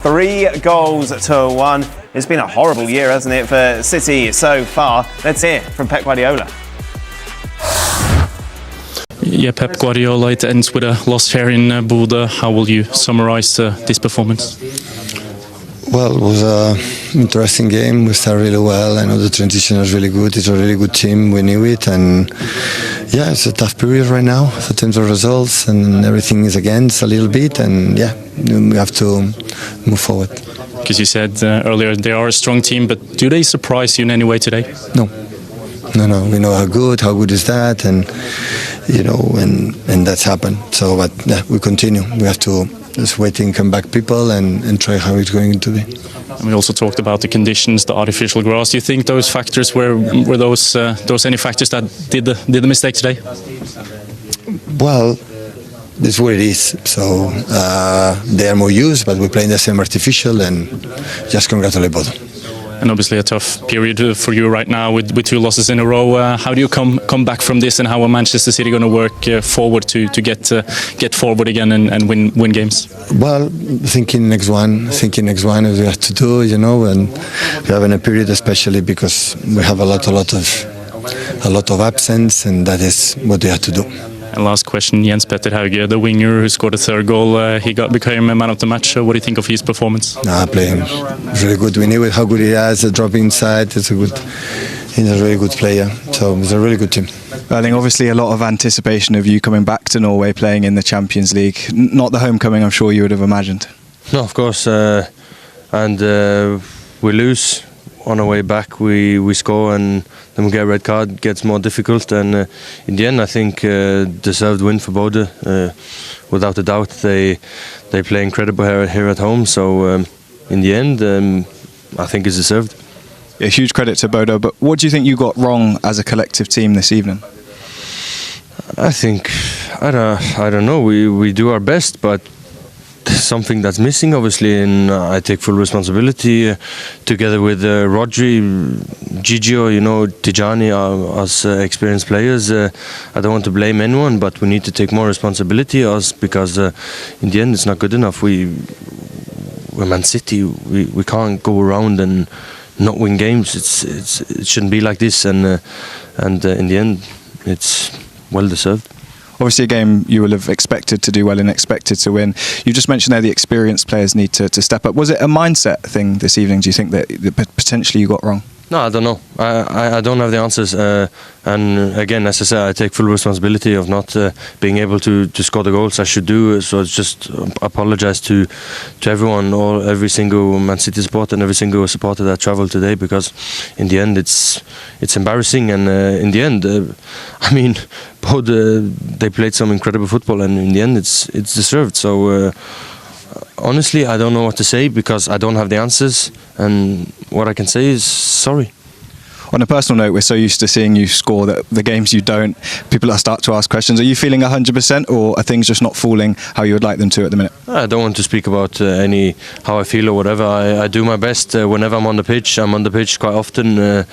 3 goals to 1. It's been a horrible year, hasn't it, for City so far? Let's hear from Pep Guardiola. Yeah, Pep Guardiola, it ends with a loss here in Bodø. How will you summarise this performance? Well, it was an interesting game. We started really well. I know the transition was really good. It's a really good team. We knew it. And yeah, it's a tough period right now in terms of results, and everything is against a little bit. And yeah, we have to move forward. Because you said earlier they are a strong team, but do they surprise you in any way today? No. We know how good is that, and you know, and that's happened. So, but yeah, we continue. We have to just wait and come back people and try how it's going to be. And we also talked about the conditions, the artificial grass. Do you think those factors were those any factors that did the mistake today? Well, this is what it is. So they are more used, but we're playing the same artificial, and just congratulate both. And obviously a tough period for you right now with 2 losses in a row. How do you come back from this, and how are Manchester City going to work forward to get forward again and win games? Well, thinking next one as we have to do, you know, and we have in a period especially because we have a lot of absence, and that is what we have to do. And last question, Jens Petter Hauge, the winger who scored a 3rd goal, he became a man of the match. What do you think of his performance? Playing really good. We knew how good he has, a drop inside. He's a really good player. So it's a really good team. Erling, obviously a lot of anticipation of you coming back to Norway playing in the Champions League. Not the homecoming I'm sure you would have imagined. No, of course. And we lose. On our way back, we score, and then we get a red card. It gets more difficult, and in the end, I think deserved win for Bodø. Without a doubt, they play incredible here at home. So in the end, I think it's deserved. A huge credit to Bodø. But what do you think you got wrong as a collective team this evening? I think I don't know. We do our best, but something that's missing, obviously, and I take full responsibility together with Rodri, Gigio, you know, Tijani, as experienced players. I don't want to blame anyone, but we need to take more responsibility because in the end it's not good enough. We're Man City. We can't go around and not win games. It shouldn't be like this, and in the end it's well deserved. Obviously a game you will have expected to do well and expected to win. You just mentioned there the experienced players need to step up. Was it a mindset thing this evening, do you think, that potentially you got wrong? No, I don't know. I don't have the answers. And again, as I said, I take full responsibility of not being able to score the goals I should do. So I just apologise to everyone, every single Man City supporter and every single supporter that travelled today, because in the end it's embarrassing. And in the end, I mean, both they played some incredible football, and in the end it's deserved. So honestly, I don't know what to say because I don't have the answers, and what I can say is sorry. On a personal note, we're so used to seeing you score that the games you don't, people start to ask questions. Are you feeling 100%, or are things just not falling how you would like them to at the minute? I don't want to speak about how I feel or whatever. I do my best whenever I'm on the pitch. I'm on the pitch quite often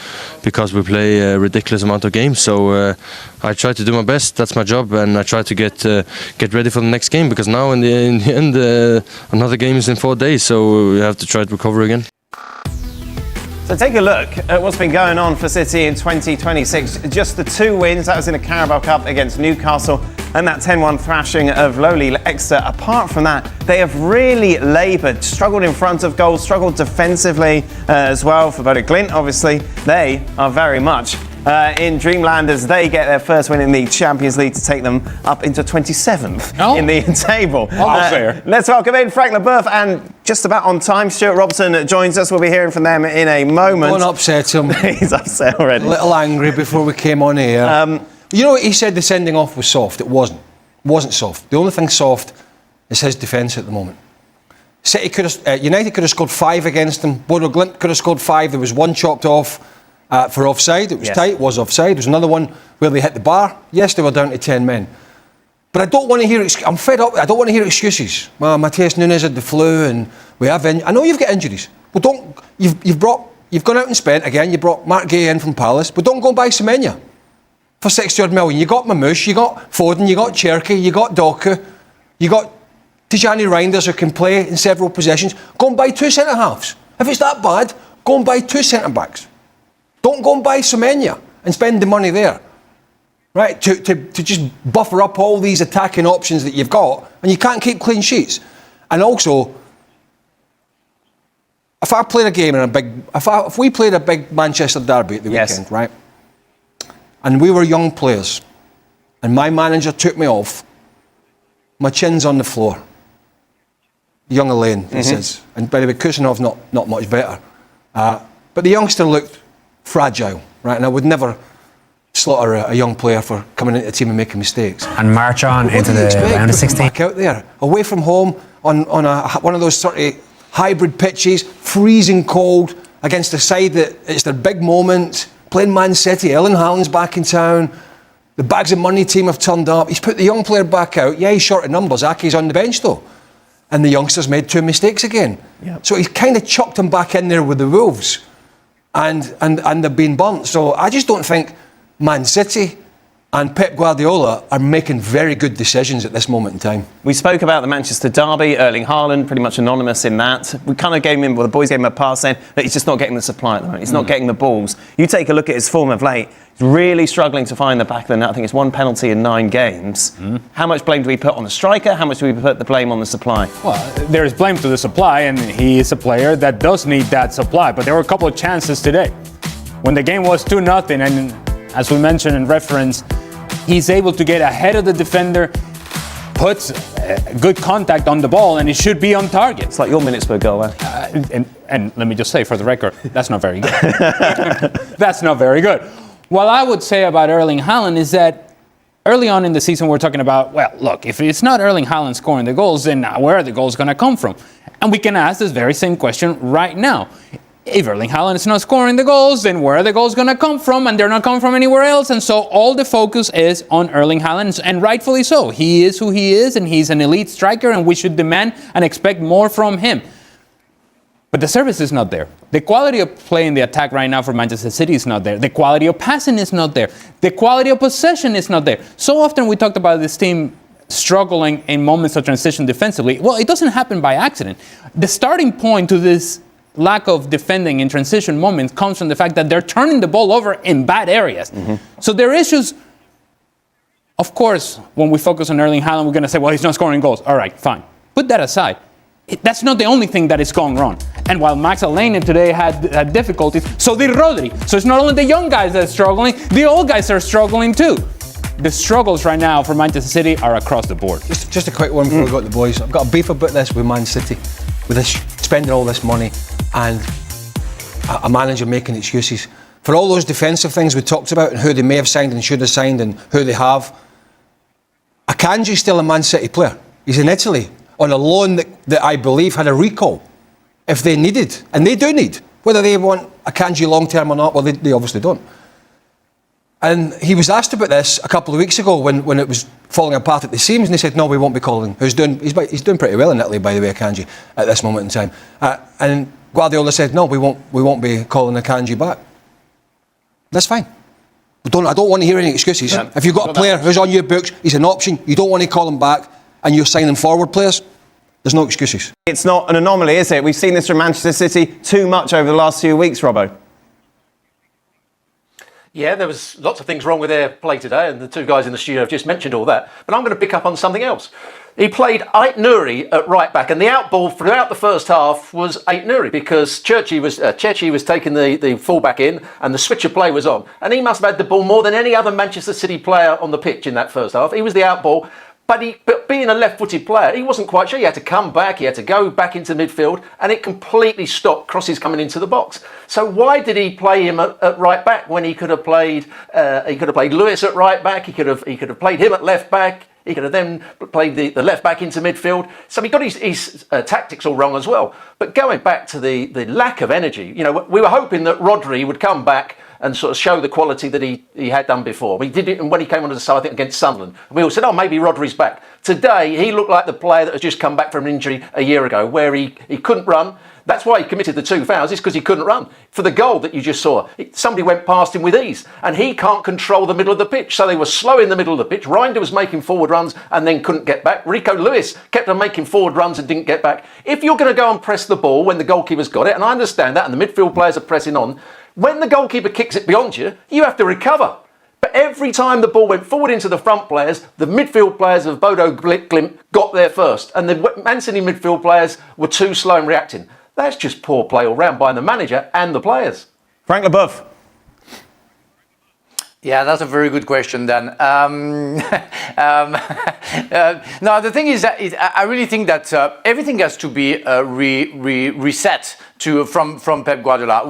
because we play a ridiculous amount of games. So I try to do my best. That's my job, and I try to get ready for the next game, because now in the end another game is in 4 days, so we have to try to recover again. So take a look at what's been going on for City in 2026. Just the 2 wins, that was in the Carabao Cup against Newcastle, and that 10-1 thrashing of lowly Exeter. Apart from that, they have really laboured, struggled in front of goals, struggled defensively as well. For Bodø Glimt, obviously, they are very much in dreamland as they get their first win in the Champions League to take them up into 27th in the table. Let's welcome in Frank Leboeuf, and just about on time, Stuart Robson joins us. We'll be hearing from them in a moment. Don't upset him. He's upset already. A little angry before we came on here. You know what he said, the sending off was soft. It wasn't. It wasn't soft. The only thing soft is his defence at the moment. City United could have scored 5 against them. Bodø Glimt could have scored 5. There was 1 chopped off for offside. It was tight, it was offside. There was another one where they hit the bar. Yes, they were down to 10 men. But I don't want to hear, I'm fed up, I don't want to hear excuses. Well, Matheus Nunes had the flu and we have, I know you've got injuries. Well, you've gone out and spent, again, you brought Mark Gay in from Palace, but don't go and buy Semenya for 60 odd million. You got Mamouche, you got Foden, you got Cherky, you got Doku, you got Tijani Reinders, who can play in several positions. Go and buy 2 centre-halves. If it's that bad, go and buy 2 centre-backs. Don't go and buy Semenya and spend the money there. Right? To just buffer up all these attacking options that you've got, and you can't keep clean sheets. And also, if I played a game in if we played a big Manchester derby at the weekend, right? And we were young players, and my manager took me off, my chin's on the floor. Young Elaine, he says. And by the way, Kusanov's not much better. But the youngster looked fragile, right? And I would never slaughter a young player for coming into the team and making mistakes. And march on into the round of 16. Back out there, away from home, on one of those sort of hybrid pitches, freezing cold, against a side that it's their big moment, playing Man City. Erling Haaland's back in town. The bags of money team have turned up. He's put the young player back out. Yeah, he's short of numbers. Ake's on the bench though. And the youngsters made 2 mistakes again. Yep. So he's kind of chucked him back in there with the Wolves. And they've been burnt. So I just don't think Man City and Pep Guardiola are making very good decisions at this moment in time. We spoke about the Manchester derby, Erling Haaland, pretty much anonymous in that. We kind of gave him, well, the boys gave him a pass saying that he's just not getting the supply at the moment. He's not getting the balls. You take a look at his form of late, he's really struggling to find the back of the net. I think it's 1 penalty in 9 games. How much blame do we put on the striker? How much do we put the blame on the supply? Well, there's blame to the supply, and he is a player that does need that supply. But there were a couple of chances today. When the game was 2-0, and as we mentioned in reference, he's able to get ahead of the defender, puts good contact on the ball, and it should be on target. It's like your minutes per goal, and let me just say, for the record, that's not very good. That's not very good. What I would say about Erling Haaland is that early on in the season, we're talking about, well, look, if it's not Erling Haaland scoring the goals, then where are the goals going to come from? And we can ask this very same question right now. If Erling Haaland is not scoring the goals, then where are the goals going to come from? And they're not coming from anywhere else. And so all the focus is on Erling Haaland, and rightfully so. He is who he is, and he's an elite striker, and we should demand and expect more from him. But the service is not there. The quality of play in the attack right now for Manchester City is not there. The quality of passing is not there. The quality of possession is not there. So often we talked about this team struggling in moments of transition defensively. Well, it doesn't happen by accident. The starting point to this lack of defending in transition moments comes from the fact that they're turning the ball over in bad areas. So there are issues. Of course, when we focus on Erling Haaland, we're going to say, well, he's not scoring goals. All right, fine. Put that aside. That's not the only thing that is going wrong. And while Max Alena today had difficulties, so did Rodri. So it's not only the young guys that are struggling, the old guys are struggling too. The struggles right now for Manchester City are across the board. Just a quick one before we go to the boys. I've got a beef about this with Man City, with this spending all this money and a manager making excuses. For all those defensive things we talked about and who they may have signed and should have signed and who they have, Akanji's still a Man City player. He's in Italy on a loan that I believe had a recall if they needed, and they do need, whether they want Akanji long term or not, well they obviously don't. And he was asked about this a couple of weeks ago when it was falling apart at the seams, and he said, no, we won't be calling. He's doing pretty well in Italy, by the way, Akanji, at this moment in time. And Guardiola said, no, we won't be calling Akanji back. That's fine. I don't want to hear any excuses. Yeah. If you've got a player who's on your books, he's an option, you don't want to call him back, and you're signing forward players, there's no excuses. It's not an anomaly, is it? We've seen this from Manchester City too much over the last few weeks, Robbo. Yeah, there was lots of things wrong with their play today, and the two guys in the studio have just mentioned all that. But I'm going to pick up on something else. He played Ait Nouri at right back, and the outball throughout the first half was Ait Nouri because Churchy was taking the fullback in, and the switch of play was on. And he must have had the ball more than any other Manchester City player on the pitch in that first half. He was the outball. But being a left-footed player, he wasn't quite sure. He had to come back, he had to go back into midfield, and it completely stopped crosses coming into the box. So why did he play him at right back when he could have played Lewis at right back? He could have played him at left back. He could have then played the left back into midfield. So he got his tactics all wrong as well. But going back to the lack of energy, we were hoping that Rodri would come back and sort of show the quality that he had done before. He did it when he came onto the side, I think, against Sunderland. We all said, oh, maybe Rodri's back. Today, he looked like the player that had just come back from an injury a year ago, where he couldn't run. That's why he committed the 2 fouls, is because he couldn't run. For the goal that you just saw, somebody went past him with ease, and he can't control the middle of the pitch. So they were slow in the middle of the pitch. Reinder was making forward runs and then couldn't get back. Rico Lewis kept on making forward runs and didn't get back. If you're going to go and press the ball when the goalkeeper's got it, and I understand that, and the midfield players are pressing on, when the goalkeeper kicks it beyond you, you have to recover. But every time the ball went forward into the front players, the midfield players of Bodo Glimt got there first, and the Man City midfield players were too slow in reacting. That's just poor play all round by the manager and the players. Frank Leboeuf. Yeah, that's a very good question, Dan. No, the thing is that I really think that everything has to be reset from Pep Guardiola.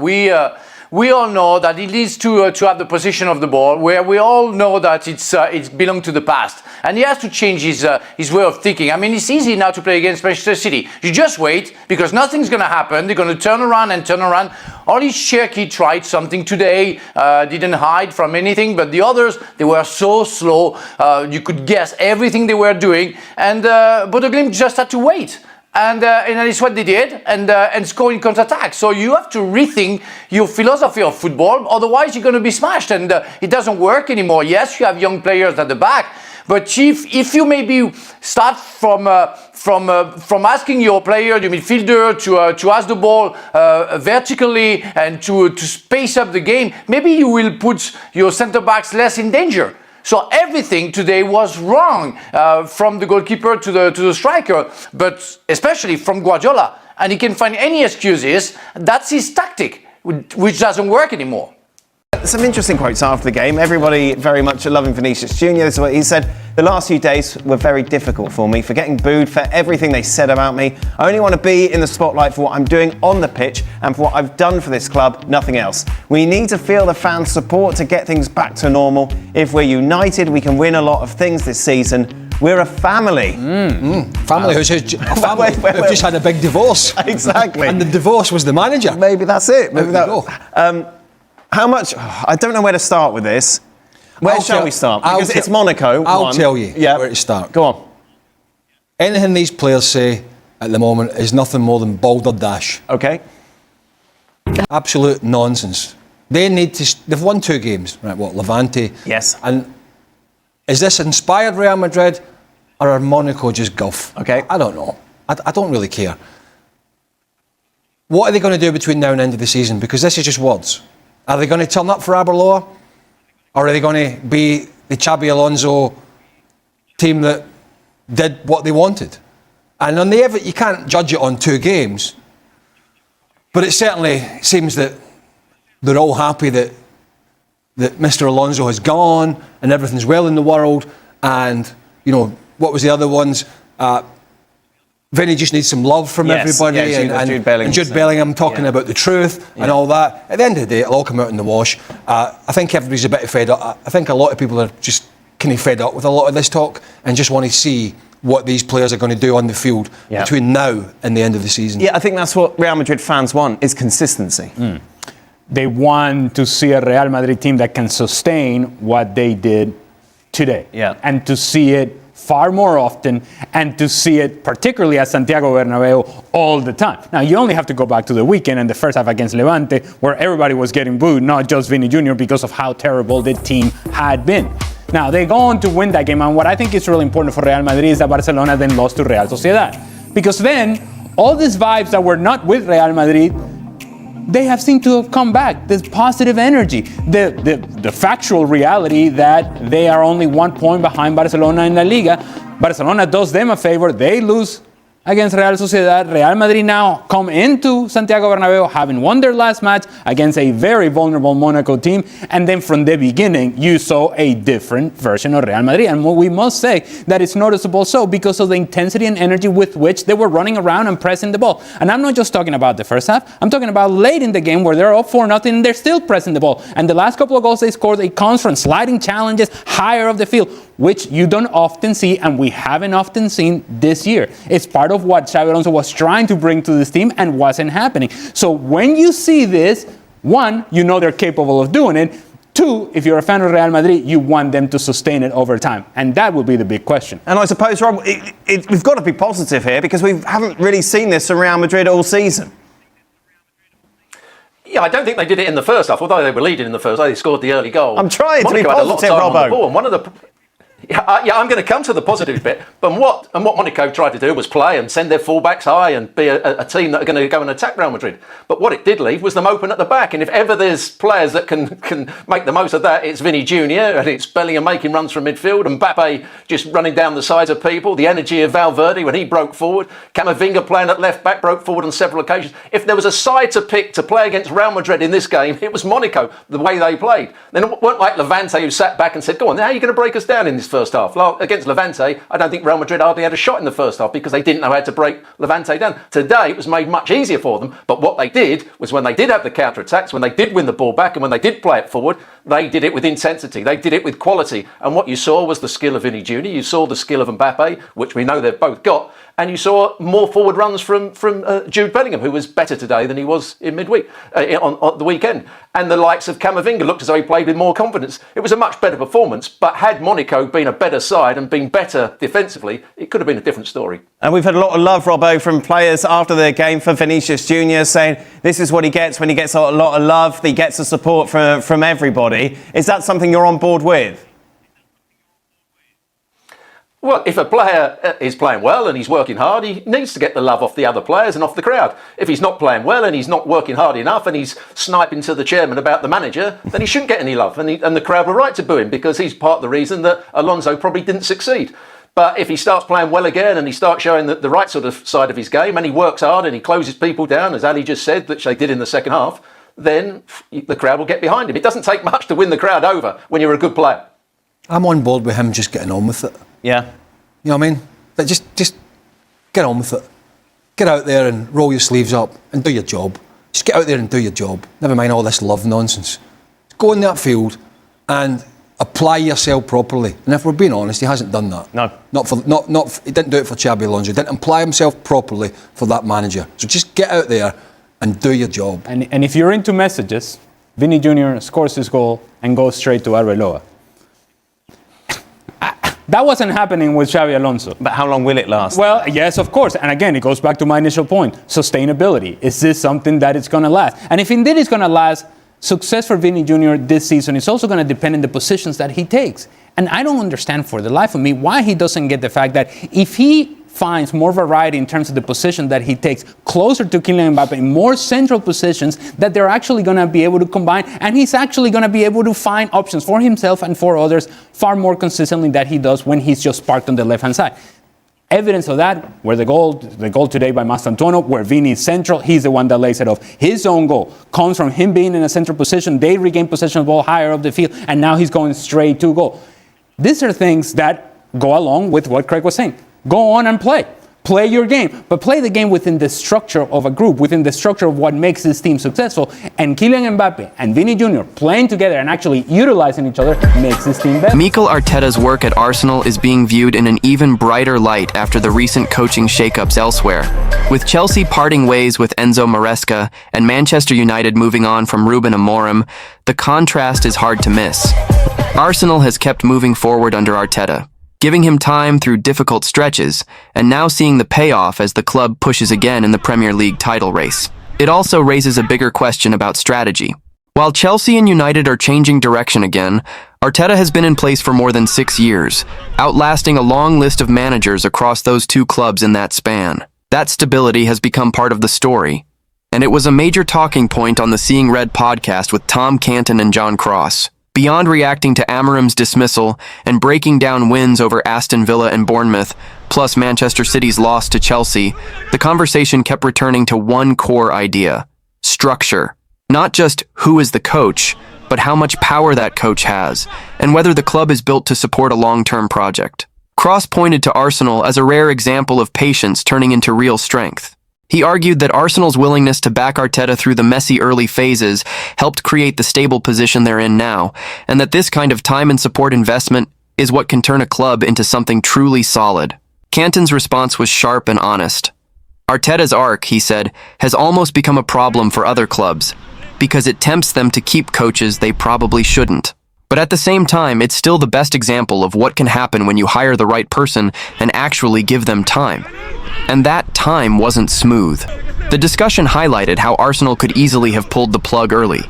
We all know that it needs to have the position of the ball, where we all know that it's belonged to the past, and he has to change his way of thinking. I mean, it's easy now to play against Manchester City. You just wait, because nothing's going to happen. They're going to turn around. Only Cherki tried something today, didn't hide from anything, but the others, they were so slow. You could guess everything they were doing, and Bodo Glimt just had to wait. And that's what they did, and score in counter-attack. So you have to rethink your philosophy of football, otherwise you're going to be smashed, and it doesn't work anymore. Yes, you have young players at the back, but if you maybe start from asking your player, your midfielder, to ask the ball vertically and to space up the game, maybe you will put your centre-backs less in danger. So everything today was wrong, from the goalkeeper to the striker, but especially from Guardiola. And he can find any excuses. That's his tactic, which doesn't work anymore. Some interesting quotes after the game. Everybody very much loving Vinicius Jr. This is what he said. The last few days were very difficult for me, for getting booed, for everything they said about me. I only want to be in the spotlight for what I'm doing on the pitch and for what I've done for this club, nothing else. We need to feel the fans' support to get things back to normal. If we're united, we can win a lot of things this season. We're a family. Family who've just had a big divorce. Exactly. And the divorce was the manager. Maybe that's it. Maybe There we go. How much? I don't know where to start with this. Where shall we start? Because it's Monaco. I'll tell you where to start. Go on. Anything these players say at the moment is nothing more than balderdash. Okay. Absolute nonsense. They need to. They've won 2 games, right? What, Levante? Yes. And is this inspired Real Madrid, or are Monaco just guff? Okay. I don't know. I don't really care. What are they going to do between now and the end of the season? Because this is just words. Are they going to turn up for Arbeloa? Or are they going to be the Xabi Alonso team that did what they wanted? And on the you can't judge it on 2 games. But it certainly seems that they're all happy that Mr. Alonso has gone and everything's well in the world. And, you know, what was the other ones? Vini just needs some love from everybody, and Jude Bellingham talking about the truth and all that. At the end of the day, it'll all come out in the wash. I think everybody's a bit fed up. I think a lot of people are just kind of fed up with a lot of this talk and just want to see what these players are going to do on the field between now and the end of the season. Yeah, I think that's what Real Madrid fans want, is consistency. They want to see a Real Madrid team that can sustain what they did today. And to see it far more often, and to see it particularly at Santiago Bernabeu all the time. Now, you only have to go back to the weekend and the first half against Levante, where everybody was getting booed, not just Vini Jr., because of how terrible the team had been. Now, they go on to win that game, and what I think is really important for Real Madrid is that Barcelona then lost to Real Sociedad. Because then, all these vibes that were not with Real Madrid, they have seemed to have come back. This positive energy, the factual reality that they are only 1 point behind Barcelona in La Liga. Barcelona does them a favor. They lose against Real Sociedad. Real Madrid now come into Santiago Bernabeu having won their last match against a very vulnerable Monaco team. And then from the beginning, you saw a different version of Real Madrid. And we must say that it's noticeable so because of the intensity and energy with which they were running around and pressing the ball. And I'm not just talking about the first half. I'm talking about late in the game where they're up 4-0 and they're still pressing the ball. And the last couple of goals they scored, it comes from sliding challenges higher up the field, which you don't often see, and we haven't often seen this year. It's part of what Xabi Alonso was trying to bring to this team and wasn't happening. So when you see this, One, you know they're capable of doing it. Two, if you're a fan of Real Madrid, you want them to sustain it over time. And that would be the big question. And I suppose, Rob, we've got to be positive here because we haven't really seen this from Real Madrid all season. Yeah, I don't think they did it in the first half, although they were leading in the first half. They scored the early goal. I'm trying to be Monaco had a lot of positive, time on the Robbo. ball, and one of the... Yeah, I'm going to come to the positive bit. But what Monaco tried to do was play and send their fullbacks high and be a team that are going to go and attack Real Madrid. But what it did leave was them open at the back. And if ever there's players that can make the most of that, it's Vini Jr. and it's Bellingham making runs from midfield and Mbappe just running down the sides of people. The energy of Valverde when he broke forward. Camavinga playing at left back broke forward on several occasions. If there was a side to pick to play against Real Madrid in this game, it was Monaco, the way they played. Then it weren't like Levante who sat back and said, go on, how are you going to break us down in this first half? Against Levante, I don't think Real Madrid hardly had a shot in the first half because they didn't know how to break Levante down. Today, it was made much easier for them, but what they did was when they did have the counter-attacks, when they did win the ball back and when they did play it forward, they did it with intensity, they did it with quality. And what you saw was the skill of Vini Jr., you saw the skill of Mbappe, which we know they've both got, and you saw more forward runs from Jude Bellingham, who was better today than he was in midweek, on the weekend. And the likes of Camavinga looked as though he played with more confidence. It was a much better performance, but had Monaco been a better side and been better defensively, it could have been a different story. And we've had a lot of love, Robbo, from players after their game for Vinicius Jr. saying this is what he gets when he gets a lot of love, he gets the support from everybody. Is that something you're on board with? Well, if a player is playing well and he's working hard, he needs to get the love off the other players and off the crowd. If he's not playing well and he's not working hard enough and he's sniping to the chairman about the manager, then he shouldn't get any love. And the crowd were right to boo him because he's part of the reason that Alonso probably didn't succeed. But if he starts playing well again and he starts showing the right sort of side of his game and he works hard and he closes people down, as Ali just said, which they did in the second half, then the crowd will get behind him. It doesn't take much to win the crowd over when you're a good player. I'm on board with him just getting on with it. Yeah. You know what I mean? But just get on with it. Get out there and roll your sleeves up and do your job. Just get out there and do your job. Never mind all this love nonsense. Just go in that field and apply yourself properly. And if we're being honest, he hasn't done that. No. He didn't do it for Xabi Alonso. He didn't apply himself properly for that manager. So just get out there and do your job. And if you're into messages, Vini Jr. scores his goal and goes straight to Arbeloa. That wasn't happening with Xabi Alonso. But how long will it last? Well, yes, of course. And again, it goes back to my initial point. Sustainability. Is this something that is going to last? And if indeed it's going to last, success for Vini Jr. this season is also going to depend on the positions that he takes. And I don't understand for the life of me why he doesn't get the fact that if he finds more variety in terms of the position that he takes closer to Kylian Mbappe, more central positions, that they're actually going to be able to combine, and he's actually going to be able to find options for himself and for others far more consistently than he does when he's just parked on the left-hand side. Evidence of that, where the goal today by Mastantuono, where Vini is central, he's the one that lays it off. His own goal comes from him being in a central position, they regain possession of the ball higher up the field, and now he's going straight to goal. These are things that go along with what Craig was saying. Go on and play. Play your game, but play the game within the structure of a group, within the structure of what makes this team successful. And Kylian Mbappe and Vini Jr. playing together and actually utilizing each other makes this team better. Mikel Arteta's work at Arsenal is being viewed in an even brighter light after the recent coaching shakeups elsewhere. With Chelsea parting ways with Enzo Maresca and Manchester United moving on from Ruben Amorim, the contrast is hard to miss. Arsenal has kept moving forward under Arteta, giving him time through difficult stretches, and now seeing the payoff as the club pushes again in the Premier League title race. It also raises a bigger question about strategy. While Chelsea and United are changing direction again, Arteta has been in place for more than 6 years, outlasting a long list of managers across those two clubs in that span. That stability has become part of the story, and it was a major talking point on the Seeing Red podcast with Tom Canton and John Cross. Beyond reacting to Amorim's dismissal and breaking down wins over Aston Villa and Bournemouth, plus Manchester City's loss to Chelsea, the conversation kept returning to one core idea: structure. Not just who is the coach, but how much power that coach has, and whether the club is built to support a long-term project. Cross pointed to Arsenal as a rare example of patience turning into real strength. He argued that Arsenal's willingness to back Arteta through the messy early phases helped create the stable position they're in now, and that this kind of time and support investment is what can turn a club into something truly solid. Canton's response was sharp and honest. Arteta's arc, he said, has almost become a problem for other clubs. because it tempts them to keep coaches they probably shouldn't. But at the same time, it's still the best example of what can happen when you hire the right person and actually give them time. And that time wasn't smooth. The discussion highlighted how Arsenal could easily have pulled the plug early.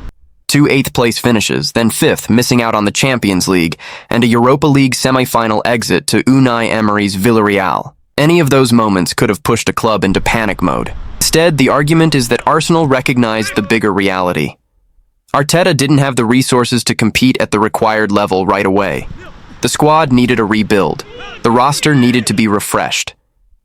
2 8th-place finishes, then 5th, missing out on the Champions League, and a Europa League semi-final exit to Unai Emery's Villarreal. Any of those moments could have pushed a club into panic mode. Instead, the argument is that Arsenal recognized the bigger reality. Arteta didn't have the resources to compete at the required level right away. The squad needed a rebuild. The roster needed to be refreshed.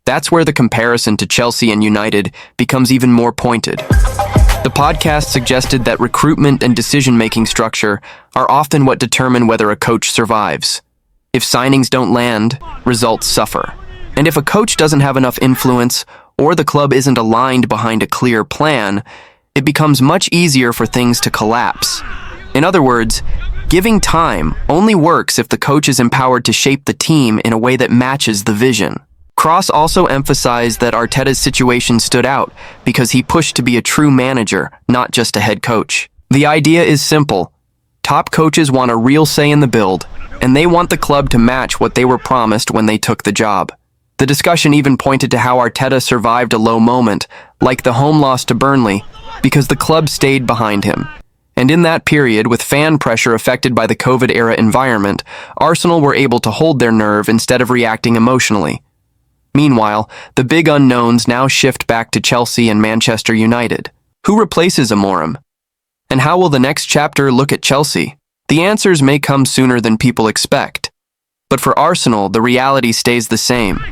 That's where the comparison to Chelsea and United becomes even more pointed. The podcast suggested that recruitment and decision-making structure are often what determine whether a coach survives. If signings don't land, results suffer. And if a coach doesn't have enough influence, or the club isn't aligned behind a clear plan, it becomes much easier for things to collapse. In other words, giving time only works if the coach is empowered to shape the team in a way that matches the vision. Cross also emphasized that Arteta's situation stood out because he pushed to be a true manager, not just a head coach. The idea is simple. Top coaches want a real say in the build, and they want the club to match what they were promised when they took the job. The discussion even pointed to how Arteta survived a low moment, like the home loss to Burnley, because the club stayed behind him. And in that period, with fan pressure affected by the COVID-era environment, Arsenal were able to hold their nerve instead of reacting emotionally. Meanwhile, the big unknowns now shift back to Chelsea and Manchester United. Who replaces Amorim? And how will the next chapter look at Chelsea? The answers may come sooner than people expect. But for Arsenal, the reality stays the same.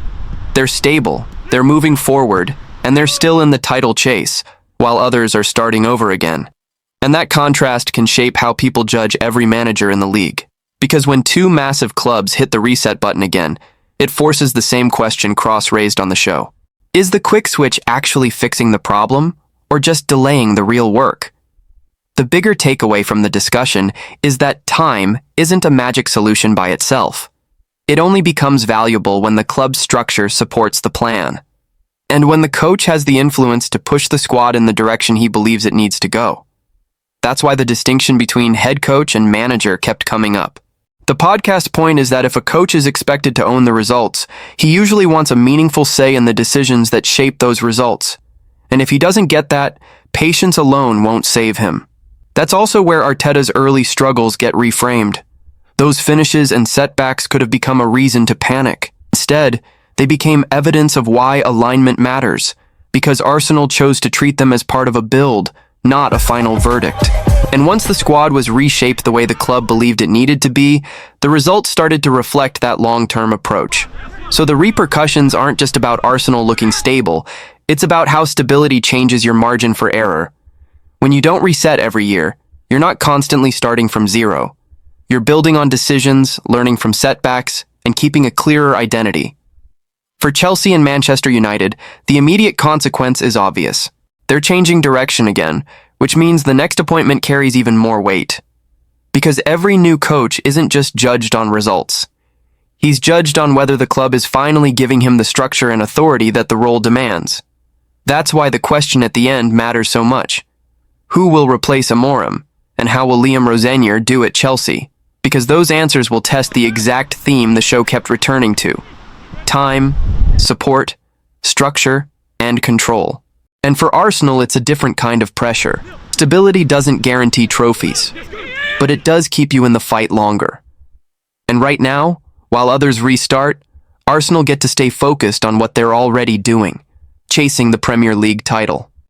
They're stable, they're moving forward, and they're still in the title chase, while others are starting over again. And that contrast can shape how people judge every manager in the league. Because when two massive clubs hit the reset button again, it forces the same question Cross raised on the show. Is the quick switch actually fixing the problem, or just delaying the real work? The bigger takeaway from the discussion is that time isn't a magic solution by itself. It only becomes valuable when the club's structure supports the plan. And when the coach has the influence to push the squad in the direction he believes it needs to go. That's why the distinction between head coach and manager kept coming up. The podcast point is that if a coach is expected to own the results, he usually wants a meaningful say in the decisions that shape those results. And if he doesn't get that, patience alone won't save him. That's also where Arteta's early struggles get reframed. Those finishes and setbacks could have become a reason to panic. Instead, they became evidence of why alignment matters, because Arsenal chose to treat them as part of a build, not a final verdict. And once the squad was reshaped the way the club believed it needed to be, the results started to reflect that long-term approach. So the repercussions aren't just about Arsenal looking stable, it's about how stability changes your margin for error. When you don't reset every year, you're not constantly starting from zero. You're building on decisions, learning from setbacks, and keeping a clearer identity. For Chelsea and Manchester United, the immediate consequence is obvious. They're changing direction again, which means the next appointment carries even more weight. Because every new coach isn't just judged on results. He's judged on whether the club is finally giving him the structure and authority that the role demands. That's why the question at the end matters so much. Who will replace Amorim? And how will Liam Rosenior do at Chelsea? Because those answers will test the exact theme the show kept returning to. Time, support, structure, and control. And for Arsenal, it's a different kind of pressure. Stability doesn't guarantee trophies, but it does keep you in the fight longer. And right now, while others restart, Arsenal get to stay focused on what they're already doing, chasing the Premier League title.